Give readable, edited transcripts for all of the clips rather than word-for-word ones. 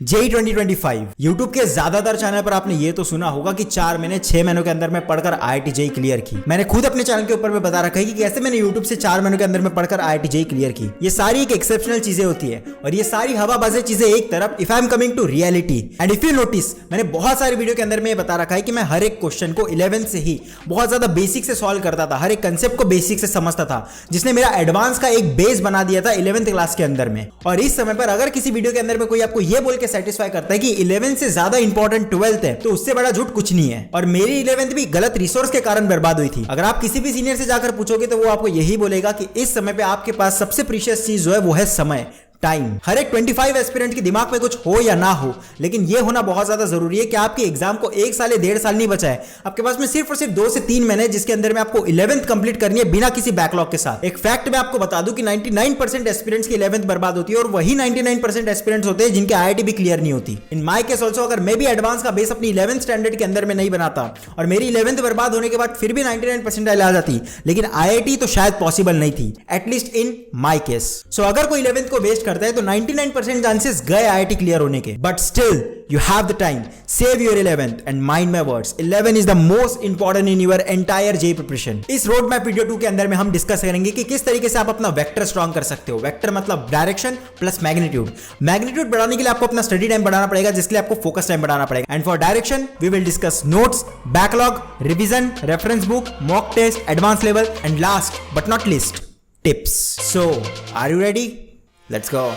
JEE 2025 YouTube के ज्यादातर channel पर आपने ये तो सुना होगा कि 4 महीने 6 महीनों के अंदर में पढ़कर आईआईटी जेई क्लियर की। मैंने खुद अपने चैनल के ऊपर में बता रखा है कि कैसे मैंने यूट्यूब से 4 महीनों के अंदर में पढ़कर आईआईटी जेई क्लियर की। ये सारी एक एक्सेप्शनल चीजें होती है और ये सारी हवाबाजी चीजें एक तरफ। If I am coming to reality and if you notice, मैंने बहुत सारे वीडियो के अंदर में ये बता रखा है कि मैं हर एक क्वेश्चन को 11th से ही बहुत ज्यादा बेसिक से सॉल्व करता था, हर एक कंसेप्ट को बेसिक से समझता था, जिसने मेरा एडवांस का एक बेस बना दिया था 11th क्लास के अंदर में। और इस समय पर अगर किसी वीडियो के अंदर में कोई आपको ये बोल के सेटिस्फाई करता है कि 11th से ज्यादा इंपॉर्टेंट 12th है, तो उससे बड़ा झूठ कुछ नहीं है। और मेरी 11th भी गलत रिसोर्स के कारण बर्बाद हुई थी। अगर आप किसी भी सीनियर से जाकर पूछोगे तो वो आपको यही बोलेगा कि इस समय पे आपके पास सबसे प्रीशियस चीज जो है वो है समय, टाइम। हर एक 25 एस्पिरेंट के दिमाग में कुछ हो या ना हो, लेकिन ये होना बहुत ज्यादा जरूरी है कि आपके एग्जाम को 1 साल या 1.5 साल नहीं बचा है। आपके पास में सिर्फ और सिर्फ 2 से 3 महीने, जिसके अंदर में आपको 11th कंप्लीट करनी है बिना किसी बैकलॉग के साथ। एक फैक्ट मैं आपको बता दूं कि 99% एस्पिरेंट्स की 11th बर्बाद होती है और वही 99% एस्पिरेंट्स होते हैं जिनके आईआईटी भी क्लियर नहीं होती। इन माय केस ऑल्सो, अगर मैं भी एडवांस का बेस अपनी 11th स्टैंडर्ड के अंदर में नहीं बनाता और मेरी 11th बर्बाद होने के बाद फिर भी 99 परसेंटाइल आ जाती, लेकिन आईआईटी तो शायद पॉसिबल नहीं थी, एटलीस्ट इन माय केस। सो अगर कोई 11th को वेस्ट करता है तो 99% चांसेस गए आईआईटी क्लियर होने के। But still you have the time, save your 11th and mind my words, 11 is the most important in your entire JEE preparation. इस रोड मैप वीडियो 2 के अंदर में हम डिस्कस करेंगे कि किस तरीके से आप अपना वेक्टर स्ट्रॉन्ग कर सकते हो। वेक्टर मतलब डायरेक्शन प्लस मैग्नीट्यूड। मैग्नीट्यूड बढ़ाने के लिए आपको अपना स्टडी टाइम बढ़ाना पड़ेगा, जिसके लिए आपको फोकस टाइम बढ़ाना पड़ेगा। And for direction we will discuss notes, backlog, revision, reference book, mock test, advance level and last but not least, tips. So are you ready? Let's go.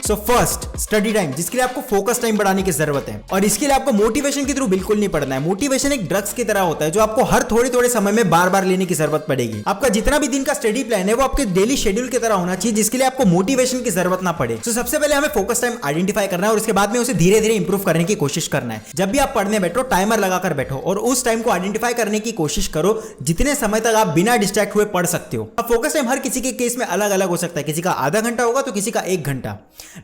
So first, study time, जिसके लिए आपको focus time बढ़ाने की जरूरत है। और इसके लिए आपको मोटिवेशन के थ्रू बिल्कुल नहीं पढ़ना है। मोटिवेशन एक ड्रग्स की तरह होता है जो आपको हर थोड़े थोड़े समय में बार बार लेने की जरूरत पड़ेगी। आपका जितना भी दिन का स्टडी प्लान है वो आपके डेली शेड्यूल की तरह होना चाहिए, जिसके लिए आपको मोटिवेशन की जरूरत ना पड़े। तो सबसे पहले हमें फोकस टाइम आइडेंटिफाई करना है और उसके बाद में उसे धीरे धीरे इंप्रूव करने की कोशिश करना है। जब भी आप पढ़ने बैठो टाइमर लगाकर बैठो और उस टाइम को आइडेंटिफाई करने की कोशिश करो जितने समय तक आप बिना डिस्ट्रैक्ट हुए पढ़ सकते हो। अब फोकस टाइम हर किसी के केस में अलग अलग हो सकता है। किसी का आधा घंटा होगा तो किसी का 1 घंटा।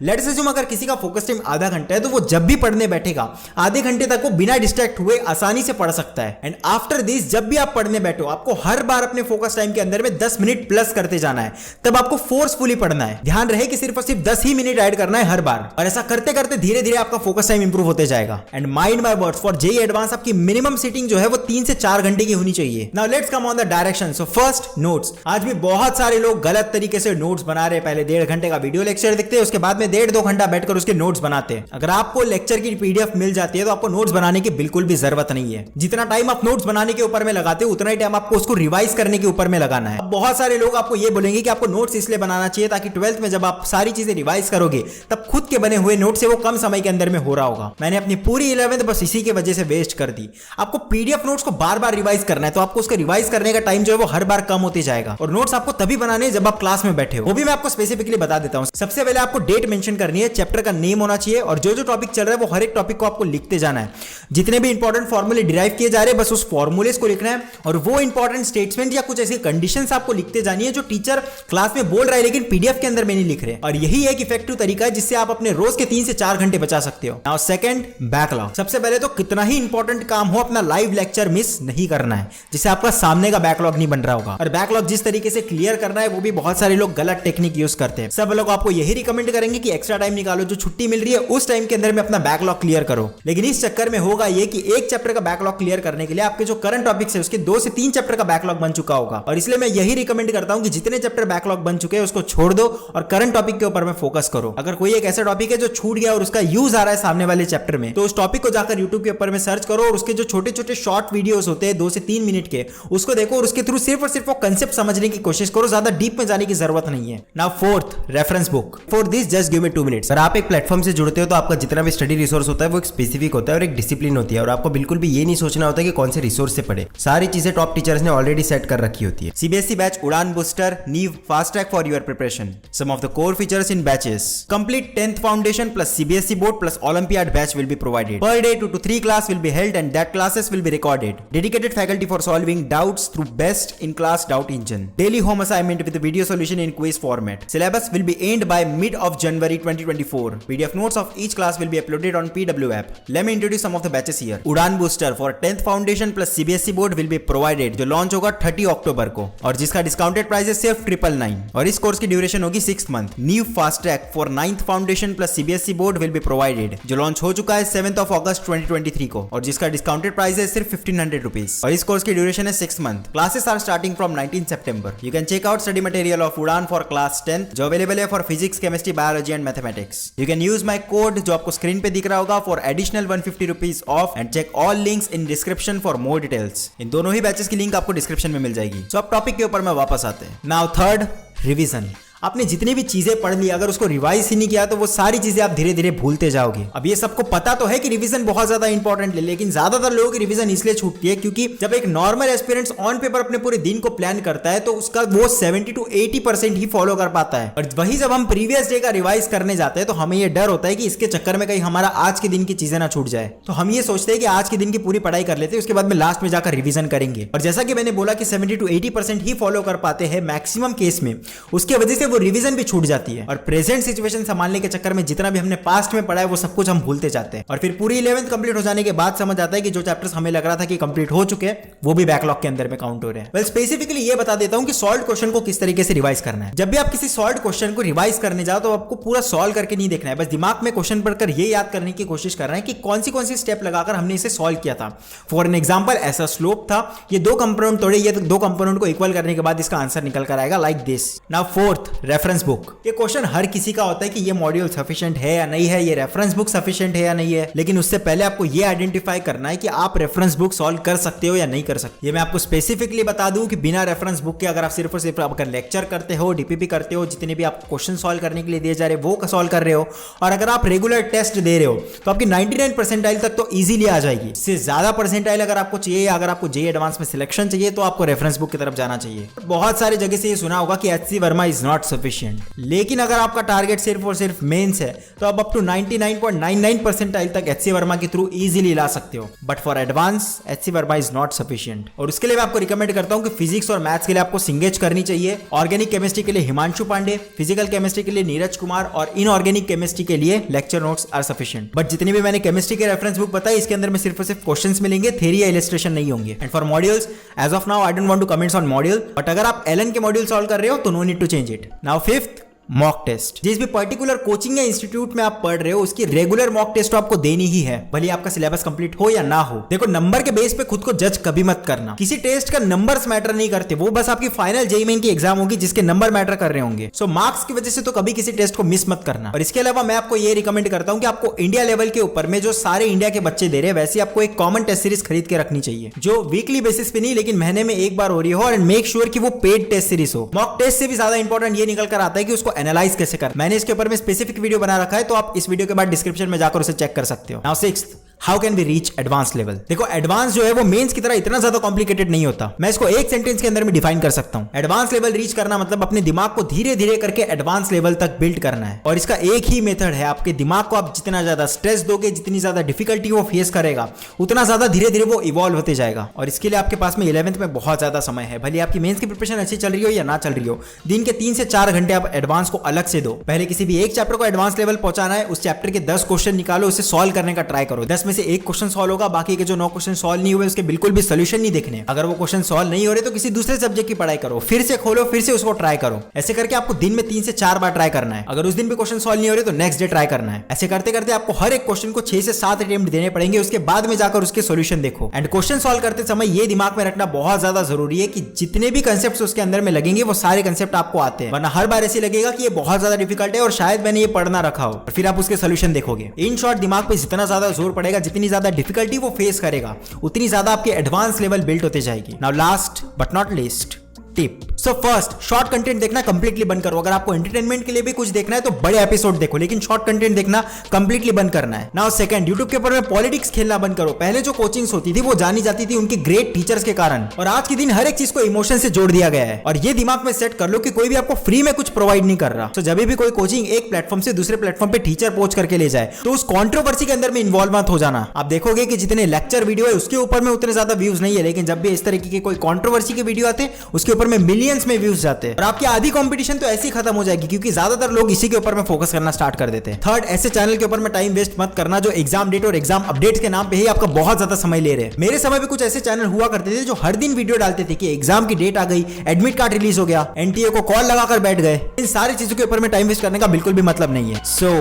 लेट्स अज्यूम अगर किसी का फोकस टाइम आधा घंटा है तो वो जब भी पढ़ने बैठेगा आधे घंटे तक वो बिना डिस्ट्रैक्ट हुए आसानी से पढ़ सकता है। एंड आफ्टर दिस, जब भी आप पढ़ने बैठो आपको हर बार अपने फोकस टाइम के अंदर में 10 मिनट प्लस करते जाना है। तब आपको फोर्सफुली पढ़ना है। ध्यान रहे कि सिर्फ और सिर्फ 10 ही मिनट ऐड करना है हर बार, और ऐसा करते करते धीरे धीरे आपका फोकस टाइम इंप्रूव होते जाएगा। And mind my words, for JEE advance आपकी मिनिमम सीटिंग जो है वो 3 से 4 घंटे की होनी चाहिए। Now let's come on the direction. So first, notes. आज भी बहुत सारे लोग गलत तरीके से नोट्स बना रहे हैं। पहले 1.5 घंटे का वीडियो लेक्चर देखते हैं, उसके बाद में 1.5-2 घंटा बैठकर उसके नोट्स बनाते हैं। अगर आपको लेक्चर की पीडीएफ मिल जाती है तो आपको नोट्स बनाने की बिल्कुल भी जरूरत नहीं है। जितना टाइम आप नोट्स बनाने के ऊपर में लगाते हो उतना ही टाइम आपको उसको रिवाइज करने के ऊपर में लगाना है। बहुत सारे लोग आपको ये बोलेंगे कि आपको नोट्स इसलिए बनाना चाहिए ताकि 12th में जब आप सारी चीजें रिवाइज करोगे तब खुद के बने हुए नोट से वो कम समय के अंदर में हो रहा होगा। मैंने अपनी पूरी 11th बस इसी की वजह से वेस्ट कर दी। आपको पीडीएफ नोट्स को बार बार रिवाइज करना है, तो आपको उसको रिवाइज करने का टाइम जो है वो हर बार कम होते जाएगा। और नोट्स आपको तभी बनाने जब आप क्लास में बैठे हो। वो भी मैं आपको स्पेसिफिकली बता देता हूं। सबसे पहले आपको डेट मेंशन करनी है, चैप्टर का नेम होना चाहिए और जो टॉपिक चल रहा है वो हर एक टॉपिक को आपको लिखते जाना है। जितने भी इंपॉर्टेंट फॉर्मूले डिराइव किए जा रहे हैं बस उस फॉर्मूलेस को लिखना है और वो इंपॉर्टेंट स्टेटमेंट या कुछ ऐसी कंडीशंस आपको लिखते जानी है जो टीचर क्लास में बोल रहा है लेकिन पीडीएफ के अंदर में नहीं लिख रहे। और यही एक इफेक्टिव तरीका है जिससे आप अपने रोज के 3 से 4 घंटे बचा सकते हो। Now second, backlog. सबसे पहले तो कितना ही इंपॉर्टेंट काम हो अपना लाइव लेक्चर मिस नहीं करना है, जिससे आपका सामने का बैकलॉग नहीं बन रहा होगा। और बैकलॉग जिस तरीके से क्लियर करना है वो भी बहुत सारे लोग गलत टेक्निक यूज करते हैं। सब लोग आपको यही रिकमेंड करेंगे कि एक्स्ट्रा टाइम निकालो, जो छुट्टी मिल रही है उस टाइम के अंदर में अपना बैकलॉग क्लियर करो। लेकिन इस चक्कर में होगा ये कि एक चैप्टर का बैकलॉग क्लियर करने के लिए आपके जो करंट टॉपिक्स है उसके 2 से 3 चैप्टर का बैकलॉग बन चुका होगा। और इसलिए मैं यही रिकमेंड करता हूं कि जितने चैप्टर बैकलॉग बन चुके हैं उसको छोड़ दो और करंट टॉपिक के ऊपर में फोकस करो। अगर कोई एक ऐसा टॉपिक है जो छूट गया और उसका यूज आ रहा है सामने वाले चैप्टर में, तो उस टॉपिक को जाकर यूट्यूब के ऊपर में सर्च करो और उसके जो छोटे छोटे शॉर्ट वीडियोस होते हैं 2 से 3 मिनट के, उसको देखो और उसके थ्रू सिर्फ और सिर्फ वो कंसेप्ट समझने की कोशिश करो। ज्यादा डीप में जाने की जरूरत नहीं है। Now fourth, reference book. For this just give me 2 minutes. अगर आप एक प्लेटफॉर्म से जुड़ते हो तो आपका जितना भी स्टडी रिसोर्स होता है वो एक स्पेसिफिक होता है और एक डिसिप्लिन होती है और आपको बिल्कुल भी ये नहीं सोचना होता है कि कौन से रिसोर्स से पढ़े। सारी चीजें टॉप टीचर्स ने ऑलरेडी सेट कर रखी होती है। CBSE batch Udaan booster, Neev, fast track for your preparation. Some of the core features in batches: complete 10th foundation plus CBSE board plus Olympiad batch will be provided. Per day 2 to 3 class will be held and that classes will be recorded. Dedicated faculty for solving doubts through best in class doubt engine. Daily home assignment with video solution in quiz format. Syllabus will be ended by mid of January January 2024. PDF notes of each class will be uploaded on PW app. Let me introduce some of the batches here. उड़ान booster for 10th foundation plus CBSE board will be provided, जो launch होगा 30 अक्टूबर को और जिसका discounted price है सिर्फ 999 और इस कोर्स की ड्यूरेशन होगी 6 month. New fast track for 9th foundation plus CBSE board will be provided, जो लॉन्च हो चुका है 7th of August 2023 को और जिसका डिस्काउंटेड प्राइस है सिर्फ 1500 रुपीज और इस कोर्स की ड्यूरेशन है 6 month. Classes are starting from 19 September. You can check out study material of उड़ान for class 10th जो अवेलेबल है for physics, chemistry, biology and mathematics. You can use my code जो आपको screen पे दिख रहा होगा for additional 150 rupees off and check all links in description for more details. इन दोनों ही बैचेस की लिंक आपको डिस्क्रिप्शन में मिल जाएगी. So अब टॉपिक के ऊपर में वापस आते हैं. Now third, revision. आपने जितनी भी चीजें पढ़ ली अगर उसको रिवाइज ही नहीं किया तो वो सारी चीजें आप धीरे धीरे भूलते जाओगे. अब ये सबको पता तो है कि रिवीजन बहुत ज्यादा इंपॉर्टेंट है, लेकिन ज्यादातर लोगों की रिवीजन इसलिए छूटती है क्योंकि जब एक नॉर्मल एस्पिरेंट्स ऑन पेपर अपने पूरे दिन को प्लान करता है तो उसका वो 70 to 80% ही फॉलो कर पाता है और वही जब हम प्रीवियस डे का रिवाइज करने जाते हैं तो हमें ये डर होता है कि इसके चक्कर में कहीं हमारा आज के दिन की चीजें ना छूट जाए. तो हम ये सोचते हैं कि आज के दिन की पूरी पढ़ाई कर लेते हैं, उसके बाद में लास्ट में जाकर रिवीजन करेंगे. और जैसा कि मैंने बोला कि 70 to 80% ही फॉलो कर पाते हैं मैक्सिमम केस में, उसकी वजह से वो रिवीजन भी छूट जाती है और प्रेजेंट सिचुएशन संभालने के चक्कर में जितना भी हमने पास्ट में पढ़ा है वो सब कुछ हम भूलते जाते हैं और फिर पूरी 11th कंप्लीट हो जाने के बाद समझ आता है कि जो चैप्टर्स हमें लग रहा था कि कंप्लीट हो चुके हैं वो भी बैकलॉग के अंदर में काउंट हो रहे हैं. वेल स्पेसिफिकली ये बता देता हूं कि सॉल्व क्वेश्चन को किस तरीके से रिवाइज करना है. जब भी आप किसी सॉल्व क्वेश्चन को रिवाइज करने जाओ तो आपको पूरा सॉल्व करके नहीं देखना है, बस दिमाग में क्वेश्चन पढ़कर ये याद करने की कोशिश कर रहे हैं कि कौन सी स्टेप लगाकर हमने इसे सॉल्व किया था. फॉर एन एग्जांपल ऐसा स्लोप था, ये दो कंपोनेंट तोड़े, ये दो कंपोनेंट को इक्वल करने के बाद इसका आंसर निकल कर आएगा like this. Now fourth, reference book. ये क्वेश्चन हर किसी का होता है कि ये मॉड्यूल सफिशिएंट है या नहीं है, ये रेफरेंस बुक सफिशिएंट है या नहीं है, लेकिन उससे पहले आपको ये आइडेंटिफाई करना है कि आप रेफरेंस बुक सॉल्व कर सकते हो या नहीं कर सकते. ये मैं आपको स्पेसिफिकली बता दूं कि बिना रेफरेंस बुक के अगर आप सिर्फ और सिर्फ अगर लेक्चर करते हो, डीपीपी करते हो, जितने भी आप क्वेश्चन सॉल्व करने के लिए दिए जा रहे हैं वो सॉल्व कर रहे हो और अगर आप रेगुलर टेस्ट दे रहे हो तो आपकी 99 परसेंटाइल तक तो इजीली आ जाएगी. इससे ज्यादा परसेंटाइल अगर आपको चाहिए, अगर आपको जेईई एडवांस में सिलेक्शन चाहिए तो आपको रेफरेंस बुक की तरफ जाना चाहिए. बहुत सारी जगह से ये सुना होगा कि HC Verma is not sufficient, लेकिन अगर आपका टारगेट सिर्फ और सिर्फ मेंस है तो आप अप टू 99.99 परसेंटाइल तक HC वर्मा के थ्रू इजीली ला सकते हो. But for advance HC Verma is not sufficient और उसके लिए मैं आपको रिकमेंड करता हूं कि फिजिक्स और मैथ्स के लिए आपको सिंगेज करनी चाहिए, ऑर्गेनिक केमिस्ट्री के लिए हिमांशु पांडे, फिजिकल केमिस्ट्री के लिए नीरज कुमार और इनऑर्गेनिक केमिस्ट्री के लिए lecture notes are sufficient. But जितनी भी मैंने केमिस्ट्री के रेफरेंस बुक बताई इसके अंदर में सिर्फ और सिर्फ क्वेश्चंस मिलेंगे, थ्योरी या इलस्ट्रेशन नहीं होंगे. And for modules as of now I don't want to comments on module, but अगर आप एलन के मॉड्यूल सॉल्व कर रहे हो तो no need to change it. Now fifth, mock test. जिस भी पर्टिकुलर कोचिंग या इंस्टीट्यूट में आप पढ़ रहे हो उसकी रेगुलर मॉक टेस्ट तो आपको देनी ही है, भले आपका सिलेबस कंप्लीट हो या ना हो. देखो नंबर के बेस पे खुद को जज कभी मत करना, किसी टेस्ट का नंबर्स मैटर नहीं करते, वो बस आपकी फाइनल जेईई मेन की एग्जाम होगी जिसके नंबर मैटर कर रहे होंगे. सो मार्क्स की वजह से तो कभी किसी टेस्ट को मिस मत करना. और इसके अलावा मैं आपको ये रिकमेंड करता हूं कि आपको इंडिया लेवल के ऊपर में जो सारे इंडिया के बच्चे दे रहे हैं वैसे आपको एक कॉमन टेस्ट सीरीज खरीद के रखनी चाहिए जो वीकली बेसिस पे नहीं लेकिन महीने में एक बार हो रही हो और मेक श्योर कि वो पेड टेस्ट सीरीज हो. मॉक टेस्ट से भी ज्यादा इंपॉर्टेंट ये निकल कर आता है कि उसको एनालाइज कैसे करना. मैंने इसके ऊपर में स्पेसिफिक वीडियो बना रखा है तो आप इस वीडियो के बाद डिस्क्रिप्शन में जाकर उसे चेक कर सकते हो. Now sixth, how can we reach advance level. देखो एडवांस जो है वो मेंस की तरह इतना ज्यादा कॉम्प्लिकेटेड नहीं होता, मैं इसको एक सेंटेंस के अंदर में डिफाइन कर सकता हूं. एडवांस लेवल रीच करना मतलब अपने दिमाग को धीरे धीरे करके एडवांस लेवल तक बिल्ड करना है और इसका एक ही मेथड है. आपके दिमाग को आप जितना ज्यादा स्ट्रेस दोगे, जितनी ज्यादा डिफिकल्टी वो फेस करेगा उतना ज्यादा धीरे धीरे वो इवॉल्व होते जाएगा. और इसके लिए आपके पास में 11th में बहुत ज्यादा समय है. भले आपकी मेंस की प्रिपरेशन अच्छी चल रही हो या ना चल रही हो, दिन के 3 से 4 घंटे आप एडवांस को अलग से दो. पहले किसी भी एक चैप्टर को एडवांस लेवल पहुंचाना है, उस चैप्टर के 10 क्वेश्चन निकालो, उसे सॉल्व करने का ट्राई करो. 10 में से एक क्वेश्चन सॉल्व होगा, बाकी के जो 9 क्वेश्चन सॉल्व नहीं हुए उसके बिल्कुल भी सोल्यूशन नहीं देखने. अगर वो क्वेश्चन सॉल्व नहीं हो रहे तो किसी दूसरे सब्जेक्ट की पढ़ाई करो, फिर से खोलो, फिर से उसको ट्राई करो. ऐसे करके आपको दिन में 3 से 4 बार ट्राई करना है. अगर उस दिन भी क्वेश्चन सॉल्व नहीं हो रहे तो नेक्स्ट डे ट्राई करना है. ऐसे करते करते आपको हर एक क्वेश्चन को 6 से 7 अटेम्प्ट देने पड़ेंगे, उसके बाद में जाकर उसके सोल्यूशन देखो. एंड क्वेश्चन सॉल्व करते समय ये दिमाग में रखना बहुत ज्यादा जरूरी है कि जितने भी कंसेप्ट उसके अंदर में लगेंगे वो सारे कंसेप्ट आपको आते हैं, वरना हर बार ऐसे लगेगा कि ये बहुत ज्यादा डिफिकल्ट है और शायद मैंने ये पढ़ना रखा हो, फिर आप उसके सोल्यूशन देखोगे. इन शॉर्ट दिमाग पे जितना ज्यादा जोर पड़ेगा, जितनी ज्यादा डिफिकल्टी वो फेस करेगा उतनी ज्यादा आपकी एडवांस लेवल बिल्ड होते जाएगी. Now last but not least, tip. So first, short content देखना कंप्लीटली बंद करो. अगर आपको एंटरटेनमेंट के लिए भी कुछ देखना है तो बड़े एपिसोड देखो, लेकिन शॉर्ट कंटेंट देखना कंप्लीटली बंद करना है. नाउ सेकंड, यूट्यूब के ऊपर में पॉलिटिक्स खेलना बंद करो. पहले जो कोचिंग्स होती थी वो जानी जाती थी उनके ग्रेट टीचर्स के कारण, और आज के दिन हर एक चीज को इमोशन से जोड़ दिया गया है. और ये दिमाग में सेट कर लो कि कोई भी आपको फ्री में कुछ प्रोवाइड नहीं कर रहा. तो जब भी कोई कोचिंग एक प्लेटफॉर्म से दूसरे प्लेटफॉर्म पे टीचर पोच करके ले जाए तो उस कॉन्ट्रोवर्सी के अंदर में इन्वॉल्व मत हो जाना. आप देखोगे कि जितने लेक्चर वीडियो है उसके ऊपर में उतने ज्यादा व्यूज नहीं है, लेकिन जब भी इस तरीके के कोई कॉन्ट्रोवर्सी के वीडियो आते हैं उसके ऊपर ऊपर में मिलियंस में व्यूज जाते हैं और आपकी आधी कंपटीशन तो ऐसे ही खत्म हो जाएगी क्योंकि ज्यादातर लोग इसी के ऊपर में फोकस करना स्टार्ट कर देते हैं। थर्ड, ऐसे चैनल के ऊपर में टाइम वेस्ट मत करना जो एग्जाम डेट और एग्जाम अपडेट्स के नाम पे ही आपका बहुत ज्यादा समय ले रहे हैं। मेरे समय पे कुछ ऐसे चैनल हुआ करते थे जो हर दिन वीडियो डालते थे कि एग्जाम की डेट आ गई, एडमिट कार्ड रिलीज हो गया, एनटीए को कॉल लगाकर बैठ गए। इन सारी चीजों के ऊपर में टाइम वेस्ट करने का बिल्कुल भी मतलब नहीं है। सो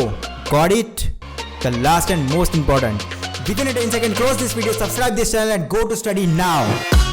got it, the last and most important, within a 10 second close this video, subscribe this channel and go to study now.